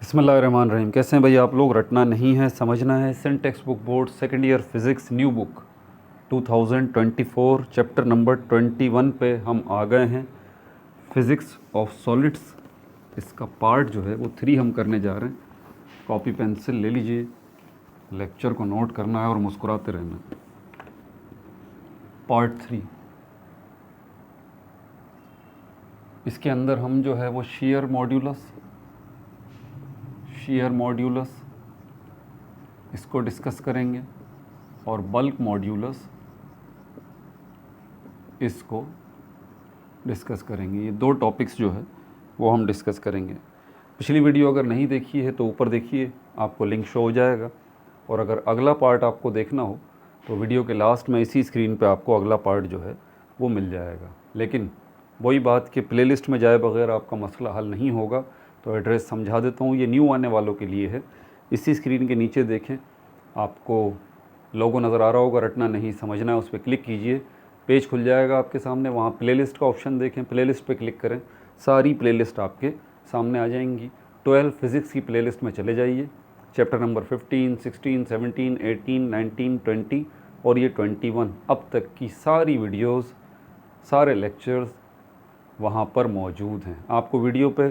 बिस्मिल्लाहिर्रहमानिर्रहीम। कैसे हैं भाई आप लोग? रटना नहीं है, समझना है। सेंट textbook board second year physics new book 2024 chapter number 21 पे हम आ गए हैं। फिज़िक्स ऑफ सॉलिड्स, इसका पार्ट जो है वो 3 हम करने जा रहे हैं। कॉपी पेंसिल ले लीजिए, लेक्चर को नोट करना है और मुस्कुराते रहना है। पार्ट 3, इसके अंदर हम जो है वो शेयर मॉड्यूलस इसको डिस्कस करेंगे और बल्क मॉड्यूलस इसको डिस्कस करेंगे। ये 2 टॉपिक्स जो है वो हम डिस्कस करेंगे। पिछली वीडियो अगर नहीं देखी है तो ऊपर देखिए, आपको लिंक शो हो जाएगा। और अगर अगला पार्ट आपको देखना हो तो वीडियो के लास्ट में इसी स्क्रीन पे आपको अगला पार्ट जो है वो मिल जाएगा। लेकिन वही बात कि प्लेलिस्ट में जाए बगैर आपका मसला हल नहीं होगा, तो एड्रेस समझा देता हूँ। ये न्यू आने वालों के लिए है। इसी स्क्रीन के नीचे देखें, आपको लोगो नज़र आ रहा होगा, रटना नहीं समझना है, उस पर क्लिक कीजिए, पेज खुल जाएगा आपके सामने। वहाँ प्लेलिस्ट का ऑप्शन देखें, प्लेलिस्ट पे क्लिक करें, सारी प्लेलिस्ट आपके सामने आ जाएंगी। 12 फिज़िक्स की प्लेलिस्ट में चले जाइए। चैप्टर नंबर 15, 16, 17, 18, 19, 20 और ये 21 अब तक की सारी वीडियोस, सारे लेक्चर्स वहाँ पर मौजूद हैं। आपको वीडियो पे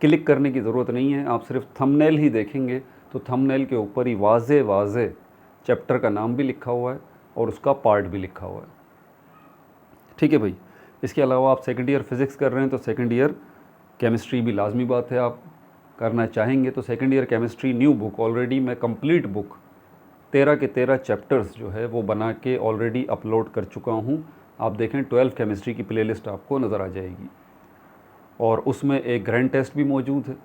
क्लिक करने की ज़रूरत नहीं है, आप सिर्फ थंबनेल ही देखेंगे तो थंबनेल के ऊपर ही वाज़े चैप्टर का नाम भी लिखा हुआ है और उसका पार्ट भी लिखा हुआ है। ठीक है भाई। इसके अलावा आप सेकेंड ईयर फिज़िक्स कर रहे हैं तो सेकेंड ईयर केमिस्ट्री भी लाजमी बात है। आप करना चाहेंगे तो second year chemistry new book already मैं कंप्लीट बुक 13 के 13 चैप्टर्स जो है वो बना के ऑलरेडी अपलोड कर चुका हूँ। आप देखें, 12 केमिस्ट्री की प्लेलिस्ट आपको नज़र आ जाएगी और उसमें एक ग्रैंड टेस्ट भी मौजूद है।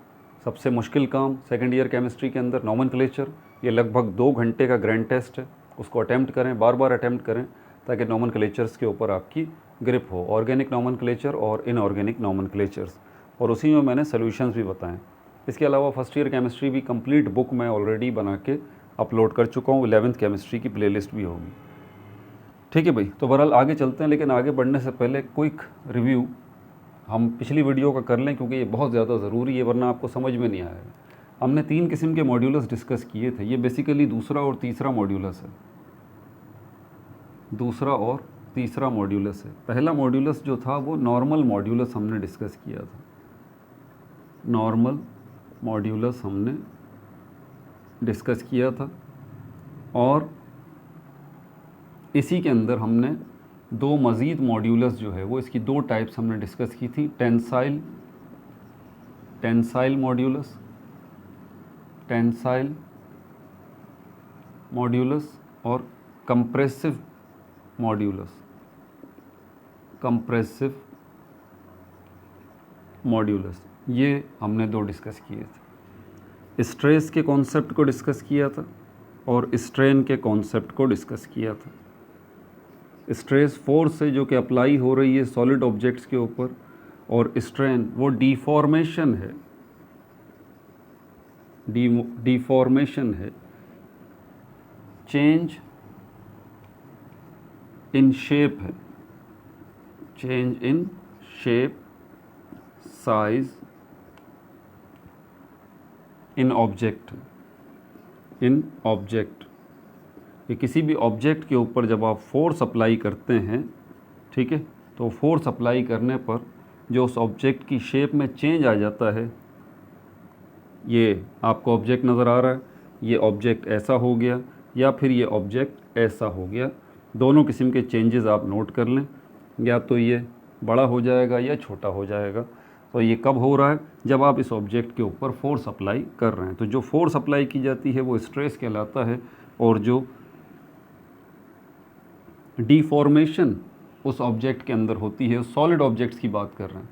सबसे मुश्किल काम सेकेंड ईयर केमिस्ट्री के अंदर नोमेनक्लेचर, ये लगभग 2 घंटे का ग्रैंड टेस्ट है। उसको अटैम्प्ट करें, बार बार अटैम्प्ट करें ताकि नोमेनक्लेचर्स के ऊपर आपकी ग्रिप हो, ऑर्गेनिक नोमेनक्लेचर और इनऑर्गेनिक नोमेनक्लेचर्स, और उसी में मैंने सोल्यूशंस भी बताएं। इसके अलावा फर्स्ट ईयर केमिस्ट्री भी कंप्लीट बुक मैं ऑलरेडी बना के अपलोड कर चुका हूँ। 11th केमिस्ट्री की प्लेलिस्ट भी होगी। ठीक है भाई। तो बहरहाल आगे चलते हैं, लेकिन आगे बढ़ने से पहले क्विक रिव्यू हम पिछली वीडियो का कर लें, क्योंकि ये बहुत ज़्यादा ज़रूरी है, वरना आपको समझ में नहीं आएगा। हमने 3 किस्म के मॉड्यूलस डिस्कस किए थे। ये बेसिकली दूसरा और तीसरा मॉड्यूलस है। दूसरा और तीसरा मॉड्यूलस है। पहला मॉड्यूलस जो था वो नॉर्मल मॉड्यूलस हमने डिस्कस किया था। नॉर्मल मॉड्यूलस हमने डिस्कस किया था और इसी के अंदर हमने 2 मज़ीद मॉड्यूलस जो है वो, इसकी 2 टाइप्स हमने डिस्कस की थी। टेंसाइल मॉड्यूलस और कंप्रेसिव मॉड्यूलस, ये हमने 2 डिस्कस किए थे। स्ट्रेस के कॉन्सेप्ट को डिस्कस किया था और स्ट्रेन के कॉन्सेप्ट को डिस्कस किया था। स्ट्रेस फोर्स है जो कि अप्लाई हो रही है सॉलिड ऑब्जेक्ट्स के ऊपर, और स्ट्रेन वो डिफॉर्मेशन है, चेंज इन शेप है, change in shape, size in object, कि किसी भी ऑब्जेक्ट के ऊपर जब आप फोर्स अप्लाई करते हैं, ठीक है, तो फोर्स अप्लाई करने पर जो उस ऑब्जेक्ट की शेप में चेंज आ जाता है। ये आपको ऑब्जेक्ट नज़र आ रहा है, ये ऑब्जेक्ट ऐसा हो गया या फिर ये ऑब्जेक्ट ऐसा हो गया। दोनों किस्म के चेंजेस आप नोट कर लें, या तो ये बड़ा हो जाएगा या छोटा हो जाएगा। तो ये कब हो रहा है? जब आप इस ऑब्जेक्ट के ऊपर फोर्स अप्लाई कर रहे हैं। तो जो फोर्स अप्लाई की जाती है वो स्ट्रेस कहलाता है, और जो डिफॉर्मेशन उस ऑब्जेक्ट के अंदर होती है, सॉलिड ऑब्जेक्ट्स की बात कर रहे हैं,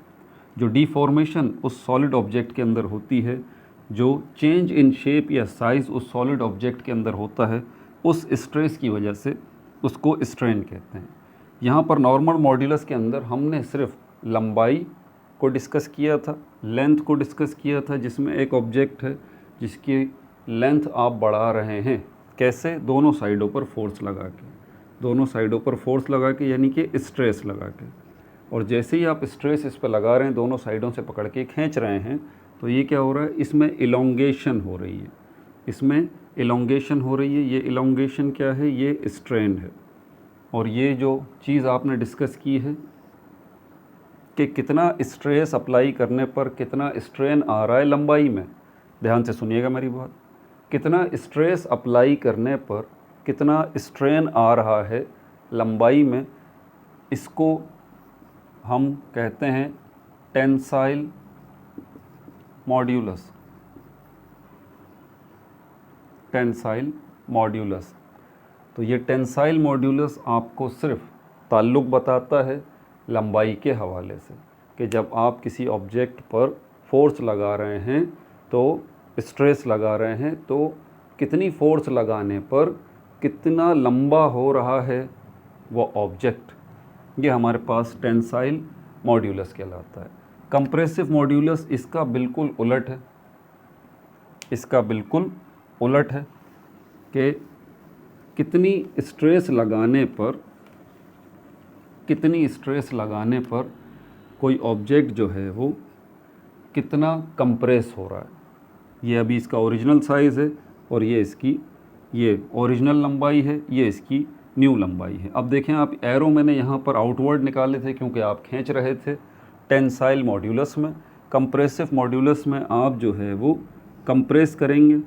जो डिफॉर्मेशन उस सॉलिड ऑब्जेक्ट के अंदर होती है, जो चेंज इन शेप या साइज़ उस सॉलिड ऑब्जेक्ट के अंदर होता है, उस स्ट्रेस की वजह से उसको स्ट्रेन कहते हैं। यहाँ पर नॉर्मल मॉड्यूलस के अंदर हमने सिर्फ लंबाई को डिस्कस किया था, लेंथ को डिस्कस किया था, जिसमें एक ऑब्जेक्ट है जिसकी लेंथ आप बढ़ा रहे हैं। कैसे? दोनों साइडों पर फोर्स लगा के, यानी कि स्ट्रेस लगा के। और जैसे ही आप स्ट्रेस इस पर लगा रहे हैं, दोनों साइडों से पकड़ के खींच रहे हैं, तो ये क्या हो रहा है, इसमें इलोंगेशन हो रही है, इसमें इलोंगेशन हो रही है। ये इलोंगेशन क्या है, ये स्ट्रेन है। और ये जो चीज़ आपने डिस्कस की है कि कितना स्ट्रेस अप्लाई करने पर कितना स्ट्रेन आ रहा है लंबाई में, ध्यान से सुनिएगा मेरी बात, कितना स्ट्रेस अप्लाई करने पर कितना स्ट्रेन आ रहा है लंबाई में, इसको हम कहते हैं टेंसाइल मॉड्यूलस। Tensile modulus. तो ये टेंसाइल मॉड्यूलस आपको सिर्फ ताल्लुक़ बताता है लंबाई के हवाले से, कि जब आप किसी ऑब्जेक्ट पर फोर्स लगा रहे हैं तो स्ट्रेस लगा रहे हैं तो कितनी फोर्स लगाने पर कितना लंबा हो रहा है वो ऑब्जेक्ट, ये हमारे पास टेंसाइल मॉड्यूलस कहलाता है। कंप्रेसिव मॉड्यूलस इसका बिल्कुल उलट है, इसका बिल्कुल उलट है कि कितनी स्ट्रेस लगाने पर, कितनी स्ट्रेस लगाने पर कोई ऑब्जेक्ट जो है वो कितना कंप्रेस हो रहा है। ये अभी इसका ओरिजिनल साइज़ है और ये इसकी, ये ओरिजिनल लंबाई है, ये इसकी न्यू लंबाई है। अब देखें आप, एरो मैंने यहाँ पर आउटवर्ड निकाले थे क्योंकि आप खींच रहे थे टेंसाइल मॉड्यूलस में। कंप्रेसिव मॉड्यूलस में आप जो है वो कंप्रेस करेंगे,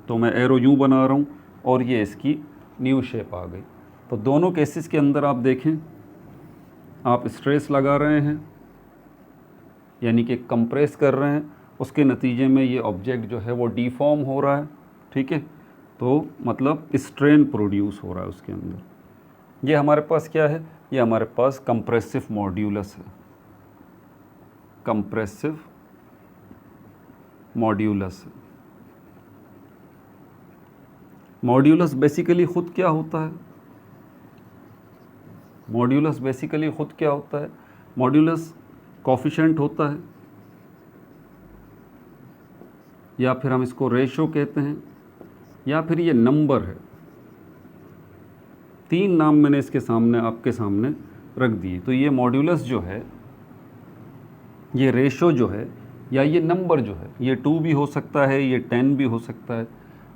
तो मैं एरो यूँ बना रहा हूँ और ये इसकी न्यू शेप आ गई। तो दोनों केसेस के अंदर आप देखें, आप स्ट्रेस लगा रहे हैं यानी कि कंप्रेस कर रहे हैं, उसके नतीजे में ये ऑब्जेक्ट जो है वो डिफॉर्म हो रहा है, ठीक है, तो मतलब स्ट्रेन प्रोड्यूस हो रहा है उसके अंदर। ये हमारे पास क्या है, ये हमारे पास कंप्रेसिव मॉड्यूलस है, कंप्रेसिव मॉड्यूलस। मॉड्यूलस बेसिकली ख़ुद क्या होता है, मॉड्यूलस बेसिकली ख़ुद क्या होता है, मॉड्यूलस कोफिशिएंट होता है, या फिर हम इसको रेशो कहते हैं, या फिर ये नंबर है। तीन नाम मैंने इसके सामने, आपके सामने रख दिए। तो ये मॉड्यूलस जो है, ये रेशो जो है, या ये नंबर जो है, ये 2 भी हो सकता है, ये 10 भी हो सकता है।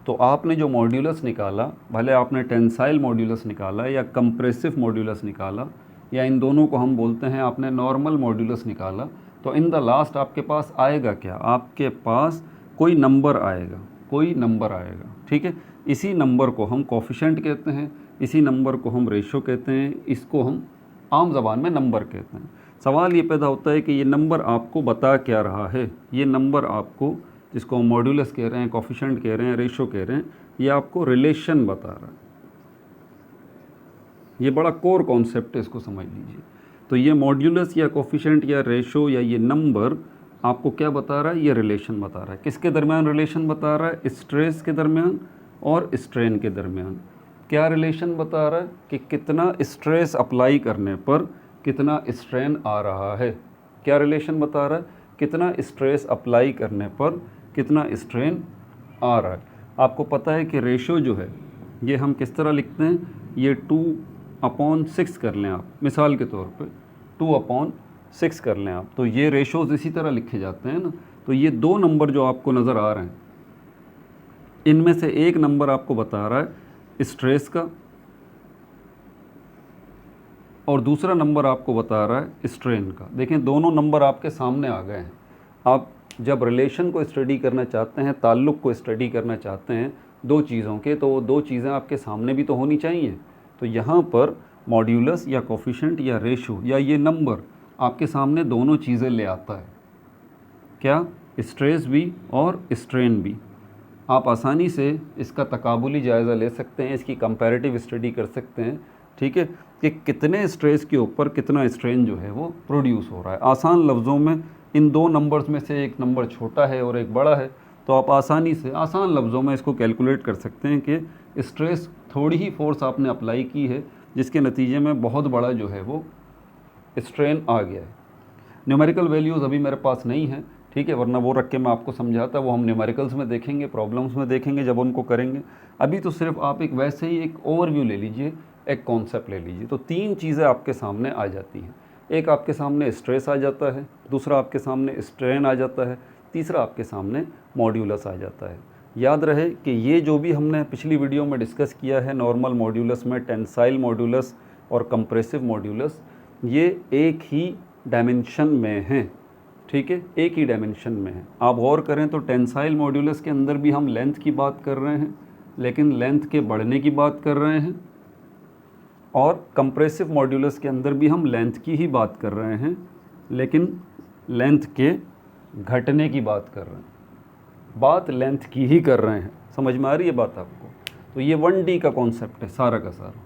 तो आपने जो मॉड्यूलस निकाला, भले आपने टेंसाइल मॉड्यूलस निकाला या कंप्रेसिव मॉड्यूलस निकाला, या इन दोनों को हम बोलते हैं आपने नॉर्मल मॉड्यूलस निकाला, तो इन द लास्ट आपके पास आएगा क्या, आपके पास कोई नंबर आएगा, कोई नंबर आएगा, ठीक है। इसी नंबर को हम कोफिशिएंट कहते हैं, इसी नंबर को हम रेशो कहते हैं, इसको हम आम ज़बान में नंबर कहते हैं। सवाल ये पैदा होता है कि ये नंबर आपको बता क्या रहा है, ये नंबर आपको, जिसको हम मॉड्यूलस कह रहे हैं, कोफिशिएंट कह रहे हैं, रेशो कह रहे हैं, ये आपको रिलेशन बता रहा है। ये बड़ा कोर कॉन्सेप्ट है, इसको समझ लीजिए। तो ये मॉड्यूलस या कोफिशिएंट या रेशो या ये नंबर आपको क्या बता रहा है, ये रिलेशन बता रहा है। किसके दरमियान रिलेशन बता रहा है, स्ट्रेस के दरमियान और स्ट्रेन के दरमियान। क्या रिलेशन बता रहा है कि कितना स्ट्रेस अप्लाई करने पर कितना स्ट्रेन आ रहा है। क्या रिलेशन बता रहा है, कितना स्ट्रेस अप्लाई करने पर कितना स्ट्रेन आ रहा है। आपको पता है कि रेशो जो है ये हम किस तरह लिखते हैं, ये 2/6 कर लें आप, मिसाल के तौर पे 2/6 कर लें आप, तो ये रेशोज़ इसी तरह लिखे जाते हैं ना। तो ये दो नंबर जो आपको नज़र आ रहे हैं, इनमें से एक नंबर आपको बता रहा है स्ट्रेस का और दूसरा नंबर आपको बता रहा है स्ट्रेन का। देखें दोनों नंबर आपके सामने आ गए हैं। आप जब रिलेशन को स्टडी करना चाहते हैं, ताल्लुक़ को स्टडी करना चाहते हैं दो चीज़ों के, तो वो दो चीज़ें आपके सामने भी तो होनी चाहिए। तो यहाँ पर मॉड्यूलस या कोफिशिएंट या रेशो या ये नंबर आपके सामने दोनों चीज़ें ले आता है। क्या, स्ट्रेस भी और स्ट्रेन भी। आप आसानी से इसका तकाबुली जायज़ा ले सकते हैं, इसकी कंपैरेटिव स्टडी कर सकते हैं, ठीक है, कि कितने स्ट्रेस के ऊपर कितना स्ट्रेन जो है वो प्रोड्यूस हो रहा है। आसान लफ्ज़ों में इन दो नंबर्स में से एक नंबर छोटा है और एक बड़ा है, तो आप आसानी से आसान लफ्ज़ों में इसको कैलकुलेट कर सकते हैं कि स्ट्रेस थोड़ी ही फोर्स आपने अप्लाई की है जिसके नतीजे में बहुत बड़ा जो है वो स्ट्रेन आ गया है। न्यूमेरिकल वैल्यूज़ अभी मेरे पास नहीं है, ठीक है, वरना वो रख के मैं आपको समझाता, वो हम न्यूमेरिकल्स में देखेंगे, प्रॉब्लम्स में देखेंगे जब उनको करेंगे। अभी तो सिर्फ आप एक वैसे ही एक ओवरव्यू ले लीजिए, एक कॉन्सेप्ट ले लीजिए। तो तीन चीज़ें आपके सामने आ जाती हैं। एक आपके सामने स्ट्रेस आ जाता है, दूसरा आपके सामने स्ट्रेन आ जाता है, तीसरा आपके सामने मॉड्यूलस आ जाता है। याद रहे कि ये जो भी हमने पिछली वीडियो में डिस्कस किया है नॉर्मल मॉड्यूलस में, टेंसाइल मॉड्यूलस और कंप्रेसिव मॉड्यूलस, ये एक ही डायमेंशन में हैं, ठीक है, एक ही डायमेंशन में है। आप गौर करें तो टेंसाइल मॉड्यूलस के अंदर भी हम लेंथ की बात कर रहे हैं, लेकिन लेंथ के बढ़ने की बात कर रहे हैं, और कंप्रेसिव मॉड्यूलस के अंदर भी हम लेंथ की ही बात कर रहे हैं, लेकिन लेंथ के घटने की बात कर रहे हैं, बात लेंथ की ही कर रहे हैं। समझ में आ रही है बात आपको? तो ये 1D का कॉन्सेप्ट है सारा का सारा,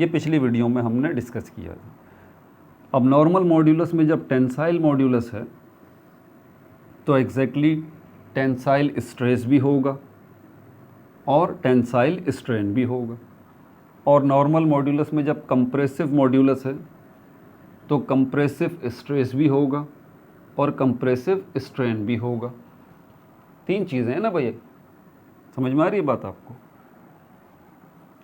ये पिछली वीडियो में हमने डिस्कस किया था। अब नॉर्मल मॉड्यूलस में जब टेंसाइल मॉड्यूलस है तो एग्जैक्टली टेंसाइल स्ट्रेस भी होगा और टेंसाइल स्ट्रेन भी होगा, और नॉर्मल मॉड्यूलस में जब कंप्रेसिव मॉड्यूलस है तो कंप्रेसिव स्ट्रेस भी होगा और कंप्रेसिव स्ट्रेन भी होगा। तीन चीज़ें हैं ना भैया, समझ में आ रही है बात आपको?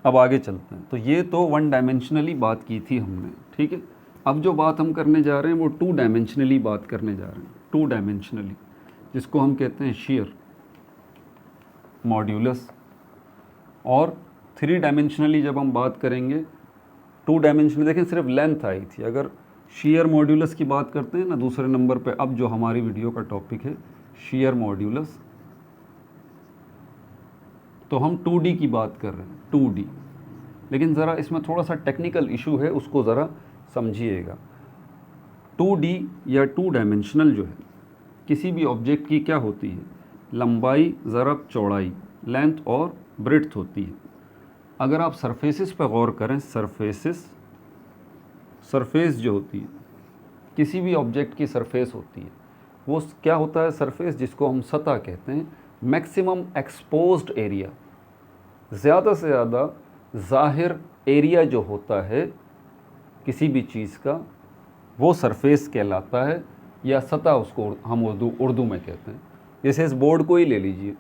अब आगे चलते हैं। तो ये तो 1 डायमेंशनली बात की थी हमने, ठीक है। अब जो बात हम करने जा रहे हैं वो 2 डायमेंशनली बात करने जा रहे हैं, 2 डायमेंशनली, जिसको हम कहते हैं शियर मॉड्यूलस। और 3 डायमेंशनली जब हम बात करेंगे, 2 डायमेंशनली देखें सिर्फ लेंथ आई थी। अगर शियर मॉड्यूलस की बात करते हैं ना दूसरे नंबर पे, अब जो हमारी वीडियो का टॉपिक है शियर मॉड्यूलस, तो हम 2D की बात कर रहे हैं, 2D। लेकिन ज़रा इसमें थोड़ा सा टेक्निकल इशू है, उसको ज़रा समझिएगा। 2D या 2 डायमेंशनल जो है किसी भी ऑब्जेक्ट की क्या होती है, लंबाई ज़रब चौड़ाई, लेंथ और ब्रेड्थ होती है। अगर आप सरफेसेस पर गौर करें, सरफेस जो होती है, किसी भी ऑब्जेक्ट की सरफेस होती है, वो क्या होता है सरफेस, जिसको हम सतह कहते हैं। मैक्सिमम एक्सपोज्ड एरिया, ज़्यादा से ज़्यादा ज़ाहिर एरिया जो होता है किसी भी चीज़ का, वो सरफेस कहलाता है, या सतह उसको हम उर्दू में कहते हैं। जैसे इस बोर्ड को ही ले लीजिए,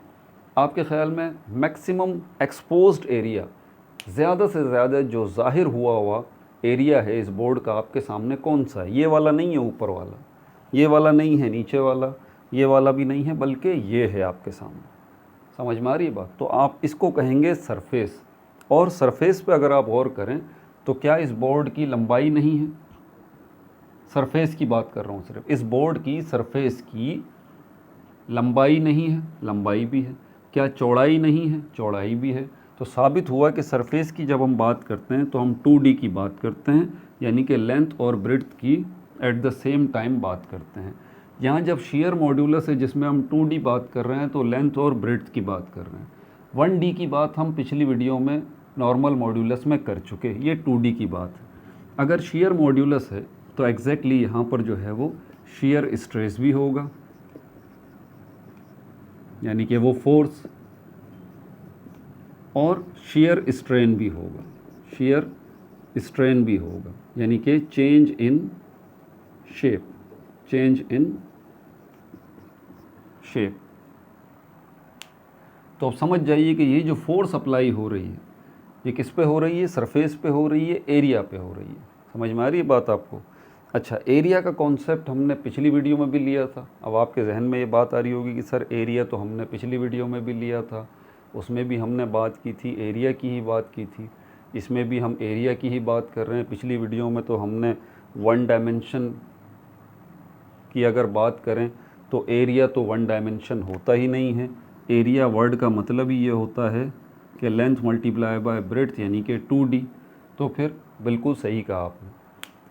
आपके ख़्याल में मैक्सिमम एक्सपोज्ड एरिया, ज़्यादा से ज़्यादा जो ज़ाहिर हुआ एरिया है इस बोर्ड का आपके सामने कौन सा है? ये वाला नहीं है, ऊपर वाला, ये वाला नहीं है, नीचे वाला, ये वाला भी नहीं है, बल्कि ये है आपके सामने। समझ में आ रही है बात? तो आप इसको कहेंगे सरफेस। और सरफेस पे अगर आप गौर करें तो क्या इस बोर्ड की लंबाई नहीं है? सरफेस की बात कर रहा हूँ सिर्फ, इस बोर्ड की सरफेस की लंबाई नहीं है? लंबाई भी है। क्या चौड़ाई नहीं है? चौड़ाई भी है। तो साबित हुआ कि सरफेस की जब हम बात करते हैं तो हम 2D की बात करते हैं, यानी कि लेंथ और ब्रेड्थ की एट द सेम टाइम बात करते हैं। यहाँ जब शियर मॉड्यूलस है जिसमें हम 2D बात कर रहे हैं तो लेंथ और ब्रेड्थ की बात कर रहे हैं। 1D की बात हम पिछली वीडियो में नॉर्मल मॉड्यूलस में कर चुके हैं, ये 2D की बात है। अगर शियर मॉड्यूलस है तो एग्जैक्टली यहाँ पर जो है वो शियर स्ट्रेस भी होगा, यानी कि वो फोर्स, और शियर स्ट्रेन भी होगा, शियर स्ट्रेन भी होगा, यानी कि change in shape, change in shape. तो अब समझ जाइए कि ये जो फोर्स अप्लाई हो रही है ये किस पे हो रही है? सरफेस पे हो रही है, एरिया पे हो रही है। समझ में आ रही है बात आपको? अच्छा, एरिया का कॉन्सेप्ट हमने पिछली वीडियो में भी लिया था। अब आपके जहन में ये बात आ रही होगी कि सर एरिया तो हमने पिछली वीडियो में भी लिया था, उसमें भी हमने बात की थी, एरिया की ही बात की थी, इसमें भी हम एरिया की ही बात कर रहे हैं। पिछली वीडियो में तो हमने 1 डायमेंशन की अगर बात करें तो एरिया तो 1 डायमेंशन होता ही नहीं है। एरिया वर्ड का मतलब ही ये होता है कि लेंथ मल्टीप्लाई बाय ब्रेड्थ, यानी कि 2D। तो फिर बिल्कुल सही कहा आपने।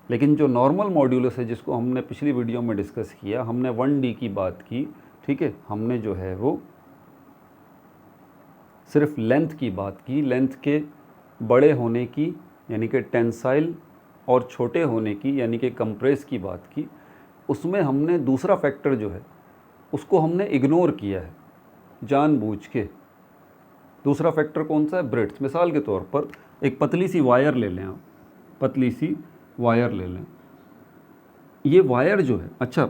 लेकिन जो नॉर्मल मॉड्यूलस है जिसको हमने पिछली वीडियो में डिस्कस किया, हमने 1D की बात की, ठीक है। हमने जो है वो सिर्फ लेंथ की बात की, लेंथ के बड़े होने की यानी कि टेंसाइल, और छोटे होने की यानी कि कंप्रेस की बात की। उसमें हमने दूसरा फैक्टर जो है उसको हमने इग्नोर किया है जानबूझ के। दूसरा फैक्टर कौन सा है? ब्रेड्थ। मिसाल के तौर पर एक पतली सी वायर ले लें आप, पतली सी वायर ले लें। ये वायर जो है, अच्छा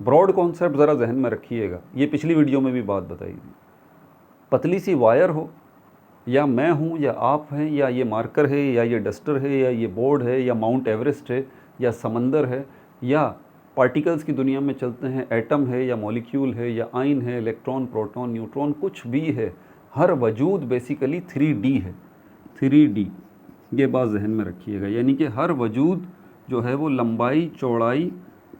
ब्रॉड कॉन्सेप्ट ज़रा जहन में रखिएगा, ये पिछली वीडियो में भी बात बताई थी। पतली सी वायर हो, या मैं हूँ या आप हैं, या ये मार्कर है, या ये डस्टर है, या ये बोर्ड है, या माउंट एवरेस्ट है, या समंदर है, या पार्टिकल्स की दुनिया में चलते हैं, एटम है या मॉलिक्यूल है या आयन है, इलेक्ट्रॉन, प्रोटॉन, न्यूट्रॉन, कुछ भी है, हर वजूद बेसिकली 3D है। 3D, ये बात जहन में रखिएगा, यानी कि हर वजूद जो है वो लंबाई, चौड़ाई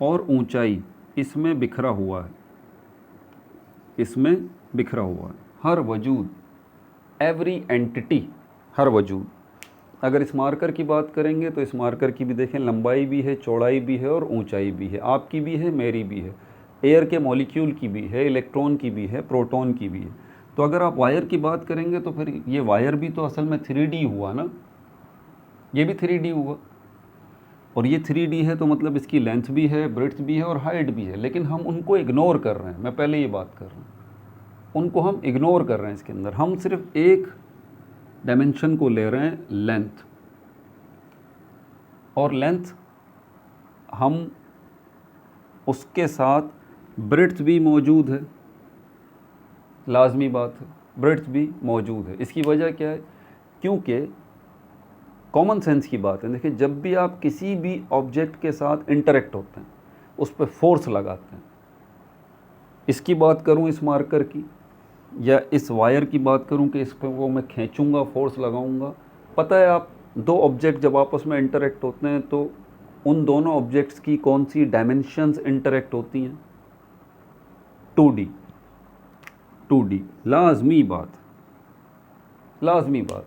और ऊंचाई इसमें बिखरा हुआ है, इसमें बिखरा हुआ है हर वजूद, एवरी एंटिटी, हर वजूद। अगर इस मार्कर की बात करेंगे तो इस मार्कर की भी देखें, लंबाई भी है, चौड़ाई भी है और ऊंचाई भी है, आपकी भी है, मेरी भी है, एयर के मॉलिक्यूल की भी है, इलेक्ट्रॉन की भी है, प्रोटॉन की भी है। तो अगर आप वायर की बात करेंगे तो फिर ये वायर भी तो असल में 3D हुआ ना, ये भी 3D हुआ, और ये 3D है तो मतलब इसकी लेंथ भी है, ब्रेड्थ भी है और हाइट भी है, लेकिन हम उनको इग्नोर कर रहे हैं। मैं पहले ये बात कर रहा हूँ, उनको हम इग्नोर कर रहे हैं इसके अंदर। हम सिर्फ एक डायमेंशन को ले रहे हैं, लेंथ, और लेंथ हम उसके साथ ब्रेड्थ भी मौजूद है, लाजमी बात है, ब्रेड्थ भी मौजूद है। इसकी वजह क्या है? क्योंकि कॉमन सेंस की बात है। देखिए, जब भी आप किसी भी ऑब्जेक्ट के साथ इंटरेक्ट होते हैं, उस पर फोर्स लगाते हैं। इसकी बात करूं इस मार्कर की, या इस वायर की बात करूं कि इस पर वो मैं खींचूंगा, फोर्स लगाऊंगा। पता है, आप दो ऑब्जेक्ट जब आपस में इंटरेक्ट होते हैं तो उन दोनों ऑब्जेक्ट्स की कौन सी डायमेंशंस इंटरेक्ट होती हैं? 2D, 2D, लाजमी बात, लाजमी बात।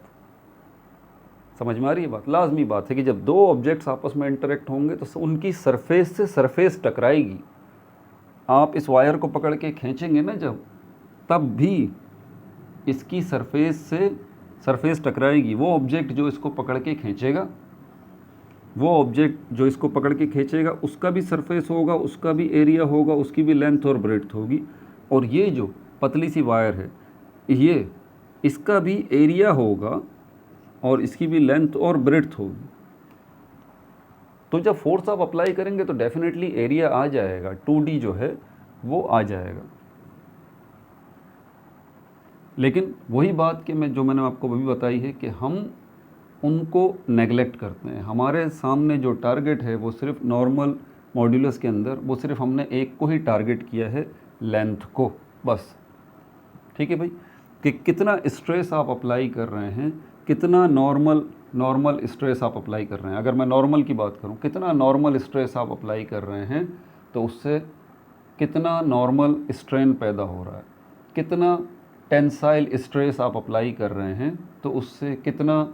समझ में आ रही है बात? लाजमी बात है कि जब दो ऑब्जेक्ट्स आपस में इंटरेक्ट होंगे तो उनकी सरफेस से सरफेस टकराएगी। आप इस वायर को पकड़ के खींचेंगे ना जब, तब भी इसकी सरफेस से सरफेस टकराएगी। वो ऑब्जेक्ट जो इसको पकड़ के खींचेगा, वो ऑब्जेक्ट जो इसको पकड़ के खींचेगा, उसका भी सरफेस होगा, उसका भी एरिया होगा, उसकी भी लेंथ और ब्रेड्थ होगी। और ये जो पतली सी वायर है, ये इसका भी एरिया होगा और इसकी भी लेंथ और ब्रेड्थ होगी। तो जब फोर्स आप अप्लाई करेंगे तो डेफिनेटली एरिया आ जाएगा, 2D जो है वो आ जाएगा। लेकिन वही बात कि जो मैंने आपको अभी बताई है कि हम उनको नेगलेक्ट करते हैं। हमारे सामने जो टारगेट है वो सिर्फ नॉर्मल मॉड्यूलस के अंदर, वो सिर्फ हमने एक को ही टारगेट किया है, लेंथ को, बस। ठीक है भाई, कि कितना स्ट्रेस आप अप्लाई कर रहे हैं, कितना नॉर्मल स्ट्रेस आप अप्लाई कर रहे हैं। अगर मैं नॉर्मल की बात करूं, कितना नॉर्मल स्ट्रेस आप अप्लाई कर रहे हैं तो उससे कितना नॉर्मल स्ट्रेन पैदा हो रहा है। कितना टेंसाइल स्ट्रेस आप अप्लाई कर रहे हैं तो उससे कितना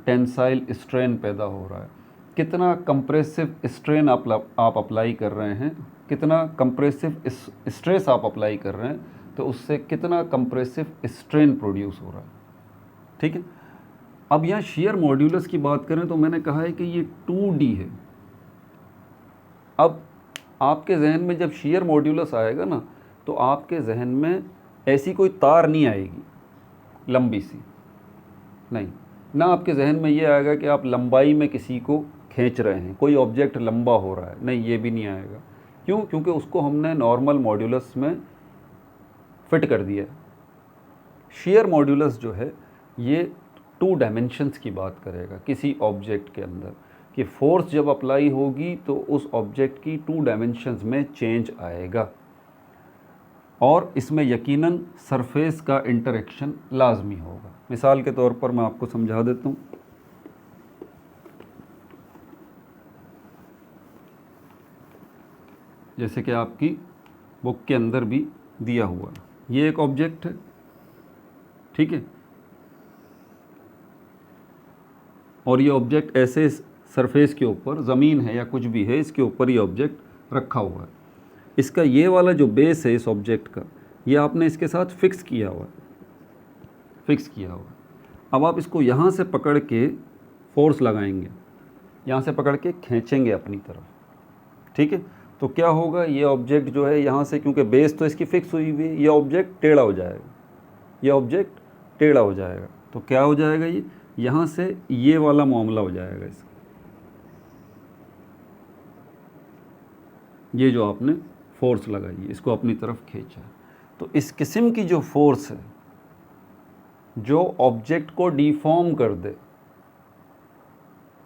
टेंसाइल स्ट्रेन पैदा हो रहा है। कितना कंप्रेसिव स्ट्रेन आप अप्लाई कर रहे हैं, कितना कंप्रेसिव स्ट्रेस आप अप्लाई कर रहे हैं तो उससे कितना कंप्रेसिव स्ट्रेन प्रोड्यूस हो रहा है। ठीक है, अब यहाँ शियर मॉड्यूलस की बात करें तो मैंने कहा है कि ये 2D है। अब आपके जहन में जब शियर मॉड्यूलस आएगा ना, तो आपके जहन में ऐसी कोई तार नहीं आएगी लंबी सी, नहीं ना। आपके जहन में ये आएगा कि आप लंबाई में किसी को खींच रहे हैं, कोई ऑब्जेक्ट लंबा हो रहा है, नहीं, ये भी नहीं आएगा। क्यों? क्योंकि उसको हमने नॉर्मल मॉड्यूलस में फिट कर दिया है। शियर मॉड्यूलस जो है ये 2 डायमेंशंस की बात करेगा किसी ऑब्जेक्ट के अंदर, कि फोर्स जब अप्लाई होगी तो उस ऑब्जेक्ट की 2 डायमेंशंस में चेंज आएगा, और इसमें यकीनन सरफेस का इंटरेक्शन लाजमी होगा। मिसाल के तौर पर मैं आपको समझा देता हूँ। जैसे कि आपकी बुक के अंदर भी दिया हुआ है, ये एक ऑब्जेक्ट है, ठीक है, और ये ऑब्जेक्ट ऐसे सरफेस के ऊपर, ज़मीन है या कुछ भी है, इसके ऊपर ये ऑब्जेक्ट रखा हुआ है। इसका ये वाला जो बेस है इस ऑब्जेक्ट का, ये आपने इसके साथ फिक्स किया हुआ है, फिक्स किया हुआ है। अब आप इसको यहाँ से पकड़ के फोर्स लगाएंगे, यहाँ से पकड़ के खींचेंगे अपनी तरफ, ठीक है। तो क्या होगा, ये ऑब्जेक्ट जो है यहाँ से, क्योंकि बेस तो इसकी फिक्स हुई हुई है, ये ऑब्जेक्ट टेढ़ा हो जाएगा, ये ऑब्जेक्ट टेढ़ा हो जाएगा। तो क्या हो जाएगा, ये यहाँ से ये वाला मामला हो जाएगा इसका, ये जो आपने फोर्स लगाई है, इसको अपनी तरफ खींचा है। तो इस किस्म की जो फोर्स है, जो ऑब्जेक्ट को डिफॉर्म कर दे,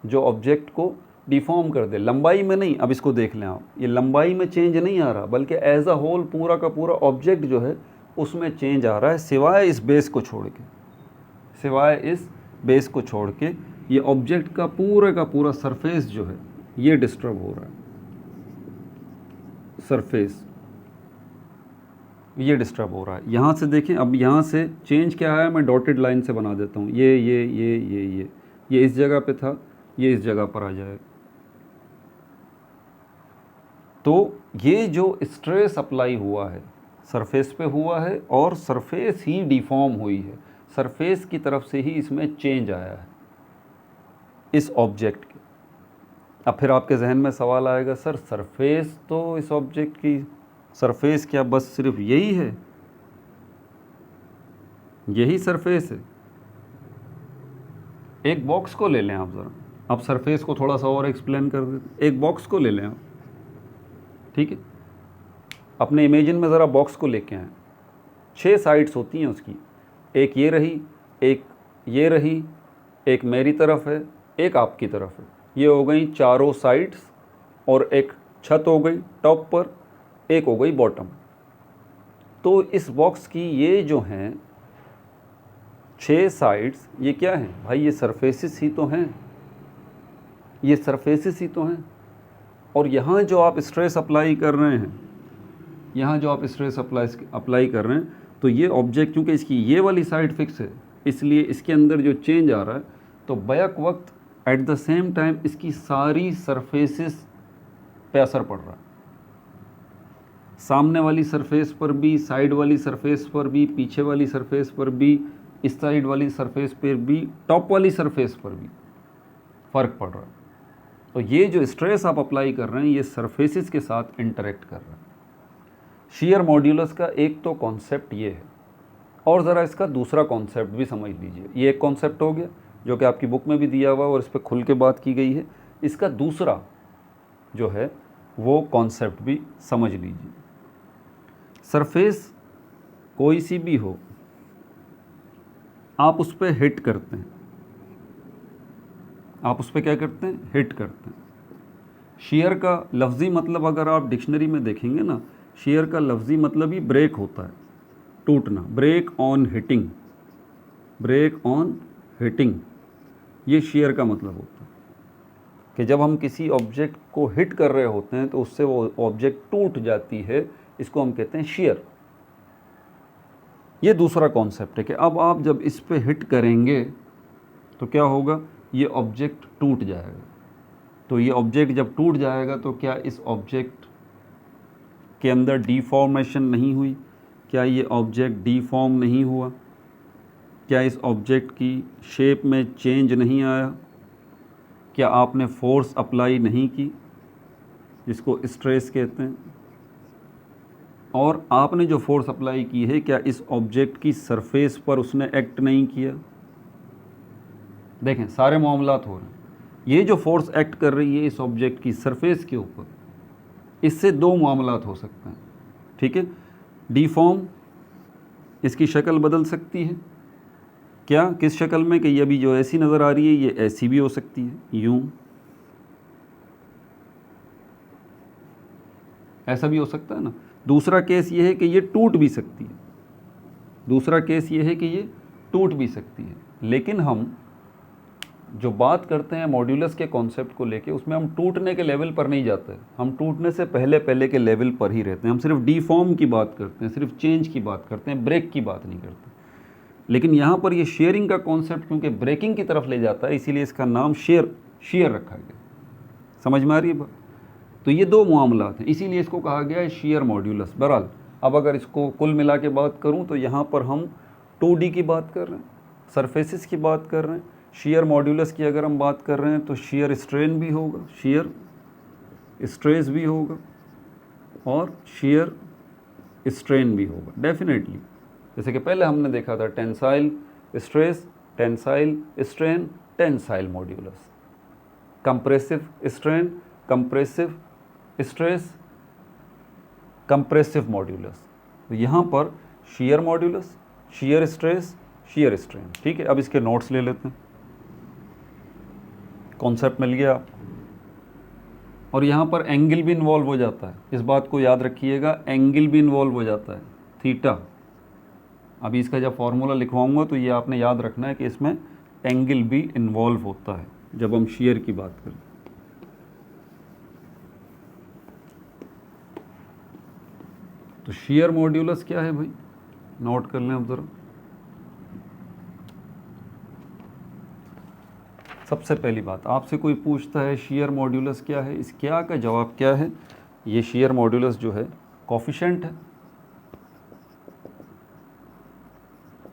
जो ऑब्जेक्ट को डिफॉर्म कर दे, लंबाई में नहीं। अब इसको देख लें आप, ये लंबाई में चेंज नहीं आ रहा, बल्कि एज अ होल पूरा का पूरा ऑब्जेक्ट जो है उसमें चेंज आ रहा है, सिवाय इस बेस को छोड़ के। सिवाय इस बेस को छोड़ के ये ऑब्जेक्ट का पूरा सरफेस जो है ये डिस्टर्ब हो रहा है, सरफेस ये डिस्टर्ब हो रहा है। यहाँ से देखें, अब यहाँ से चेंज क्या है, मैं डॉटेड लाइन से बना देता हूँ। ये इस जगह पे था, ये इस जगह पर आ जाएगा। तो ये जो स्ट्रेस अप्लाई हुआ है सरफेस पे हुआ है, और सरफेस ही डिफॉर्म हुई है, सरफेस की तरफ से ही इसमें चेंज आया है इस ऑब्जेक्ट के। अब फिर आपके जहन में सवाल आएगा, सर सरफेस तो इस ऑब्जेक्ट की सरफेस क्या बस सिर्फ यही है, यही सरफेस है? एक बॉक्स को ले लें आप ज़रा, अब सरफेस को थोड़ा सा और एक्सप्लेन कर देते। एक बॉक्स को ले लें आप, ठीक है, अपने इमेजिन में ज़रा बॉक्स को लेके आएँ। 6 साइड्स होती हैं उसकी, एक ये रही, एक ये रही, एक मेरी तरफ है, एक आपकी तरफ है। ये हो गई चारों साइड्स, और एक छत हो गई टॉप पर, एक हो गई बॉटम। तो इस बॉक्स की ये जो हैं 6 साइड्स, ये क्या हैं भाई? ये सरफेसेस ही तो हैं, ये सरफेसेस ही तो हैं। और यहाँ जो आप स्ट्रेस अप्लाई कर रहे हैं, यहाँ जो आप स्ट्रेस अप्लाई कर रहे हैं, तो ये ऑब्जेक्ट क्योंकि इसकी ये वाली साइड फिक्स है, इसलिए इसके अंदर जो चेंज आ रहा है, तो बैक वक्त एट द सेम टाइम इसकी सारी सरफेसेस पे असर पड़ रहा है। सामने वाली सरफेस पर भी, साइड वाली सरफेस पर भी, पीछे वाली सरफेस पर भी, इस साइड वाली सरफेस पर भी, टॉप वाली सरफेस पर भी फ़र्क पड़ रहा है। तो ये जो स्ट्रेस आप अप्लाई कर रहे हैं, ये सरफेसेस के साथ इंटरेक्ट कर रहा है। शियर मॉड्यूलस का एक तो कॉन्सेप्ट ये है, और ज़रा इसका दूसरा कॉन्सेप्ट भी समझ लीजिए। ये एक कॉन्सेप्ट हो गया जो कि आपकी बुक में भी दिया हुआ और इस पर खुल के बात की गई है। इसका दूसरा जो है वो कॉन्सेप्ट भी समझ लीजिए। सरफेस कोई सी भी हो, आप उस पर हिट करते हैं, आप उस पर क्या करते हैं? हिट करते हैं। शियर का लफ्ज़ी मतलब अगर आप डिक्शनरी में देखेंगे ना, शियर का लफ्ज़ी मतलब ही ब्रेक होता है, टूटना, break on hitting, break on hitting, ये शियर का मतलब होता है कि जब हम किसी ऑब्जेक्ट को हिट कर रहे होते हैं तो उससे वो ऑब्जेक्ट टूट जाती है, इसको हम कहते हैं शियर। ये दूसरा कॉन्सेप्ट है कि अब आप जब इस पे हिट करेंगे तो क्या होगा? ये ऑब्जेक्ट टूट जाएगा। तो ये ऑब्जेक्ट जब टूट जाएगा तो क्या इस ऑब्जेक्ट के अंदर डिफॉर्मेशन नहीं हुई? क्या ये ऑब्जेक्ट डिफॉर्म नहीं हुआ? क्या इस ऑब्जेक्ट की शेप में चेंज नहीं आया? क्या आपने फोर्स अप्लाई नहीं की, जिसको स्ट्रेस कहते हैं? और आपने जो फोर्स अप्लाई की है, क्या इस ऑब्जेक्ट की सरफेस पर उसने एक्ट नहीं किया? देखें, सारे मामलात हो रहे हैं। ये जो फोर्स एक्ट कर रही है इस ऑब्जेक्ट की सरफेस के ऊपर, इससे दो मामलात हो सकते हैं, ठीक है? डिफॉर्म, इसकी शक्ल बदल सकती है। क्या? किस शक्ल में? कि ये अभी जो ऐसी नज़र आ रही है ये ऐसी भी हो सकती है, यूं, ऐसा भी हो सकता है ना। दूसरा केस ये है कि ये टूट भी सकती है, दूसरा केस ये है कि ये टूट भी सकती है। लेकिन हम जो बात करते हैं मॉड्यूलस के कॉन्सेप्ट को लेके, उसमें हम टूटने के लेवल पर नहीं जाते, हम टूटने से पहले पहले के लेवल पर ही रहते हैं। हम सिर्फ डिफॉर्म की बात करते हैं, सिर्फ चेंज की बात करते हैं, ब्रेक की बात नहीं करते। लेकिन यहाँ पर ये शेयरिंग का कॉन्सेप्ट क्योंकि ब्रेकिंग की तरफ ले जाता है, इसीलिए इसका नाम शियर रखा गया। समझ में आ रही है बात? तो ये दो मामलात हैं, इसीलिए इसको कहा गया है शियर मॉड्यूलस। बहरहाल अब अगर इसको कुल मिला के बात करूँ तो यहाँ पर हम 2D की बात कर रहे हैं, सरफेसिस की बात कर रहे हैं। शियर मॉड्यूलस की अगर हम बात कर रहे हैं तो शियर स्ट्रेन भी होगा, शियर स्ट्रेस भी होगा, और शियर स्ट्रेन भी होगा डेफिनेटली। जैसे कि पहले हमने देखा था tensile stress, tensile strain, tensile modulus, compressive strain, compressive stress, compressive modulus. तो यहाँ पर shear modulus, shear stress, shear strain, ठीक है? अब इसके नोट्स ले लेते हैं। कॉन्सेप्ट मिल गया आपको? और यहाँ पर एंगल भी इन्वॉल्व हो जाता है, इस बात को याद रखिएगा, एंगल भी इन्वॉल्व हो जाता है, थीटा। अभी इसका जब फॉर्मूला लिखवाऊंगा तो ये आपने याद रखना है कि इसमें एंगल भी इन्वॉल्व होता है जब हम शियर की बात करें। तो शियर मॉड्यूलस क्या है भाई, नोट कर लें अब ज़रा। सबसे पहली बात, आपसे कोई पूछता है शियर मॉड्यूलस क्या है, इस क्या का जवाब क्या है? ये शियर मॉड्यूलस जो है कोफिशिएंट है,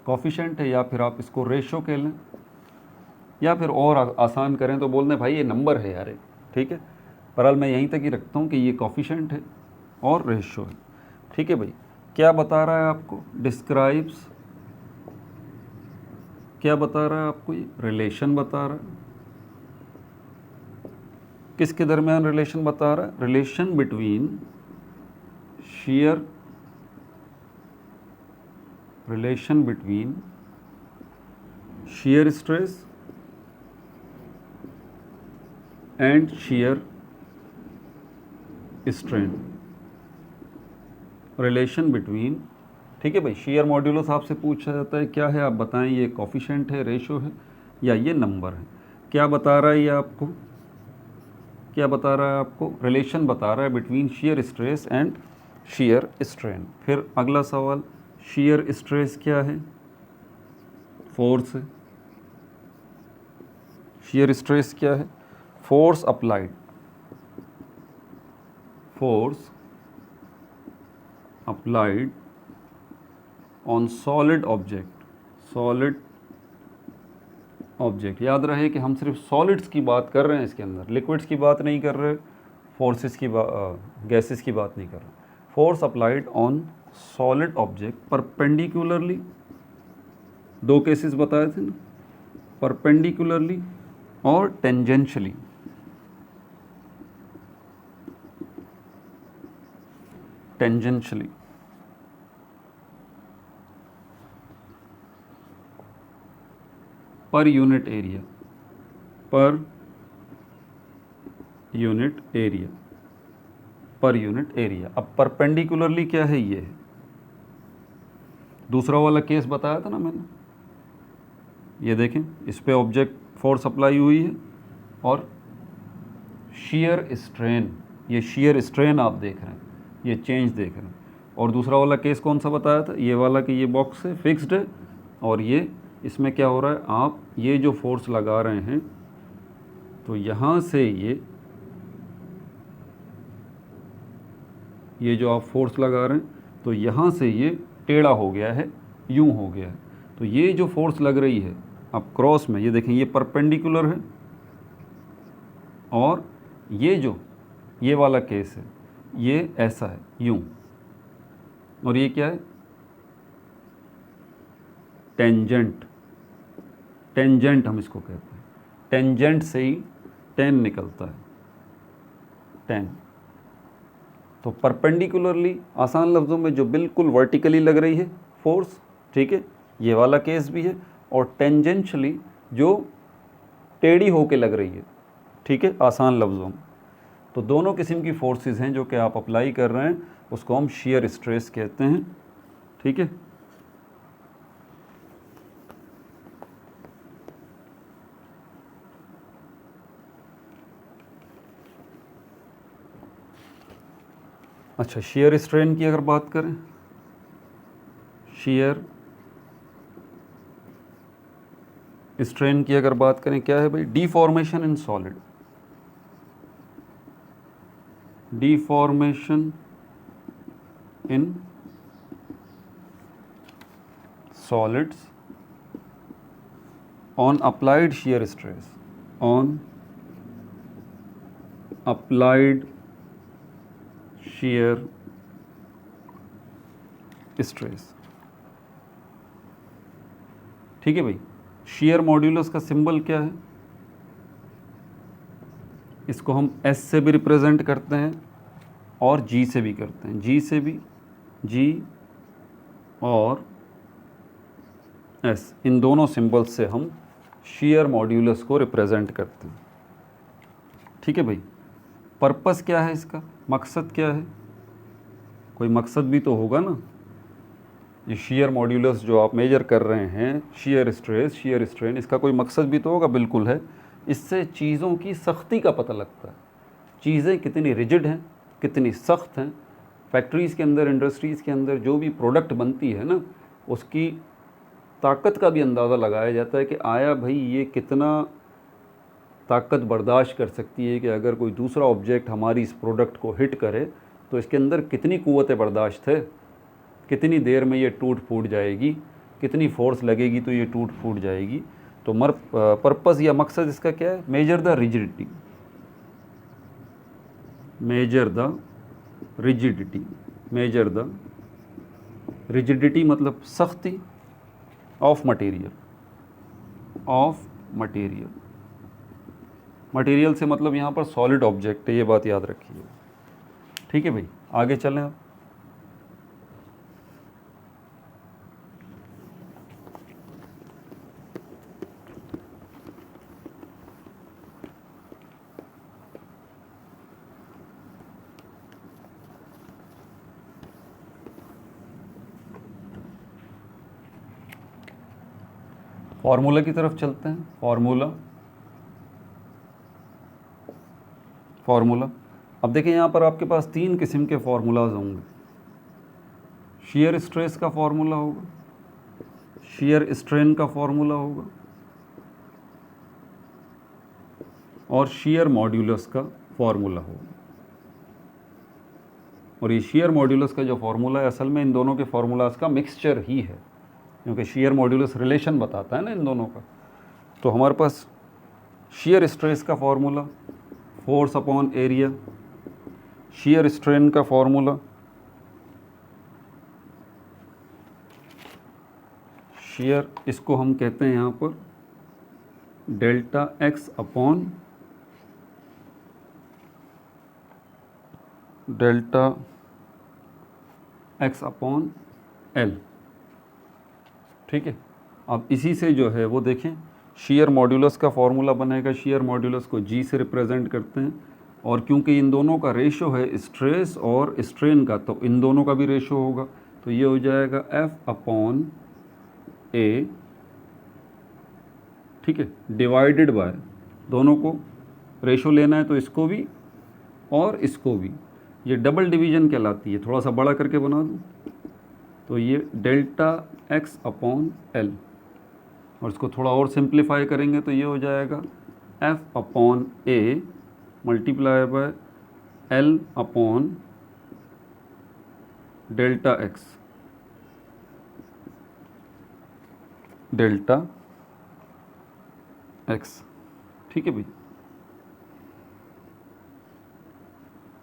कोफिशिएंट है, या फिर आप इसको रेशो कह लें, या फिर और आसान करें तो बोल दें भाई ये नंबर है यार, ठीक है। बहरहाल मैं यहीं तक ही रखता हूँ कि ये कोफिशिएंट है और रेशो है, ठीक है भाई। क्या बता रहा है आपको, डिस्क्राइब्स, क्या बता रहा है आपको, ये रिलेशन बता रहा है। किसके दरमियान रिलेशन बता रहा है? Relation between shear, relation between shear stress and shear strain, relation between, ठीक है भाई। शियर मॉड्यूलस आपसे पूछा जाता है क्या है, आप बताएं ये कोफिशिएंट है, रेशो है, या ये नंबर है। क्या बता रहा है ये आपको, क्या बता रहा है आपको? रिलेशन बता रहा है between shear stress and shear strain. फिर अगला सवाल, शियर स्ट्रेस क्या है? फोर्स है। शियर स्ट्रेस क्या है? Force applied, force applied on solid object, solid object. याद रहे कि हम सिर्फ सॉलिड्स की बात कर रहे हैं इसके अंदर, लिक्विड्स की बात नहीं कर रहे, फोर्सेस की गैसेस की बात नहीं कर रहे। Force applied on solid object perpendicularly, दो केसेस बताए थे ना, परपेंडिकुलरली और tangentially. Tangentially, per unit area, per unit area, per unit area. अब परपेंडिकुलरली क्या है? ये है, दूसरा वाला केस बताया था ना मैंने, ये देखें, इस पे ऑब्जेक्ट फोर्स अप्लाई हुई है और शियर स्ट्रेन, ये शियर स्ट्रेन आप देख रहे हैं, ये चेंज देख रहे हैं। और दूसरा वाला केस कौन सा बताया था? ये वाला कि ये बॉक्स है, फिक्स्ड है, और ये इसमें क्या हो रहा है, आप ये जो फोर्स लगा रहे हैं तो यहाँ से ये जो आप फोर्स लगा रहे हैं तो यहाँ से ये टेढ़ा हो गया है, यूं हो गया है। तो ये जो फोर्स लग रही है अब क्रॉस में, ये देखें, ये परपेंडिकुलर है, और ये वाला केस है, ये ऐसा है यूं, और ये क्या है? टेंजेंट, टेंजेंट हम इसको कहते हैं। टेंजेंट से ही टेन निकलता है, टेन। तो परपेंडिकुलरली, आसान लफ्ज़ों में, जो बिल्कुल वर्टिकली लग रही है फोर्स, ठीक है, ये वाला केस भी है, और टेंजेंशियली जो टेढ़ी होके लग रही है, ठीक है, आसान लफ्ज़ों में। तो दोनों किस्म की फोर्सेस हैं जो कि आप अप्लाई कर रहे हैं, उसको हम शियर स्ट्रेस कहते हैं, ठीक है। अच्छा, शियर स्ट्रेन की अगर बात करें, शियर स्ट्रेन की अगर बात करें, क्या है भाई? Deformation in solid, deformation in solids on applied shear stress, on applied shear stress, ठीक है भाई। शियर मॉड्यूलस का सिंबल क्या है? इसको हम एस से भी रिप्रेजेंट करते हैं और जी से भी करते हैं, जी से भी, जी और एस, इन दोनों सिंबल्स से हम शियर मॉड्यूलस को रिप्रेजेंट करते हैं, ठीक है भाई। पर्पस क्या है इसका, मकसद क्या है, कोई मकसद भी तो होगा ना। ये शियर मॉड्यूलस जो आप मेजर कर रहे हैं, शियर स्ट्रेस शियर स्ट्रेन, इसका कोई मकसद भी तो होगा, बिल्कुल है। इससे चीज़ों की सख्ती का पता लगता है, चीज़ें कितनी रिजिड हैं, कितनी सख्त हैं। फैक्ट्रीज़ के अंदर, इंडस्ट्रीज़ के अंदर जो भी प्रोडक्ट बनती है ना, उसकी ताकत का भी अंदाज़ा लगाया जाता है कि आया भाई ये कितना ताकत बर्दाश्त कर सकती है, कि अगर कोई दूसरा ऑब्जेक्ट हमारी इस प्रोडक्ट को हिट करे तो इसके अंदर कितनी क़ुव्वत बर्दाश्त है, कितनी देर में ये टूट फूट जाएगी, कितनी फोर्स लगेगी तो ये टूट फूट जाएगी। तो पर्पस या मकसद इसका क्या है, measure the rigidity, measure the rigidity, measure the rigidity मतलब सख्ती of material, of material. Material से मतलब यहाँ पर सॉलिड ऑब्जेक्ट है, ये बात याद रखिए। ठीक है भाई, आगे चलें आप। फॉर्मूला की तरफ चलते हैं। फार्मूला अब देखें, यहाँ पर आपके पास 3 किस्म के फार्मूलाज होंगे। शियर स्ट्रेस का फार्मूला होगा, शियर स्ट्रेन का फार्मूला होगा, और शियर मॉड्यूलस का फार्मूला होगा। और ये शियर मॉड्यूलस का जो फार्मूला है, असल में इन दोनों के फार्मूलाज का मिक्सचर ही है, क्योंकि शियर मॉड्यूलस रिलेशन बताता है ना इन दोनों का। तो हमारे पास शियर स्ट्रेस का formula force upon area, shear strain का फार्मूला शियर, इसको हम कहते हैं यहाँ पर delta x upon delta x upon L. ठीक है, अब इसी से जो है वो देखें, शियर मॉड्यूलस का फार्मूला बनेगा, शियर मॉड्यूलस को जी से रिप्रेजेंट करते हैं, और क्योंकि इन दोनों का रेशो है स्ट्रेस और स्ट्रेन का, तो इन दोनों का भी रेशो होगा, तो ये हो जाएगा एफ अपॉन ए। ठीक है, डिवाइडेड बाय, दोनों को रेशो लेना है तो इसको भी और इसको भी, ये डबल डिवीज़न कहलाती है। थोड़ा सा बड़ा करके बना दूँ तो ये डेल्टा एक्स अपॉन एल, और इसको थोड़ा और सिंप्लीफाई करेंगे तो ये हो जाएगा F upon A multiply by L upon delta x, delta x. ठीक है भाई,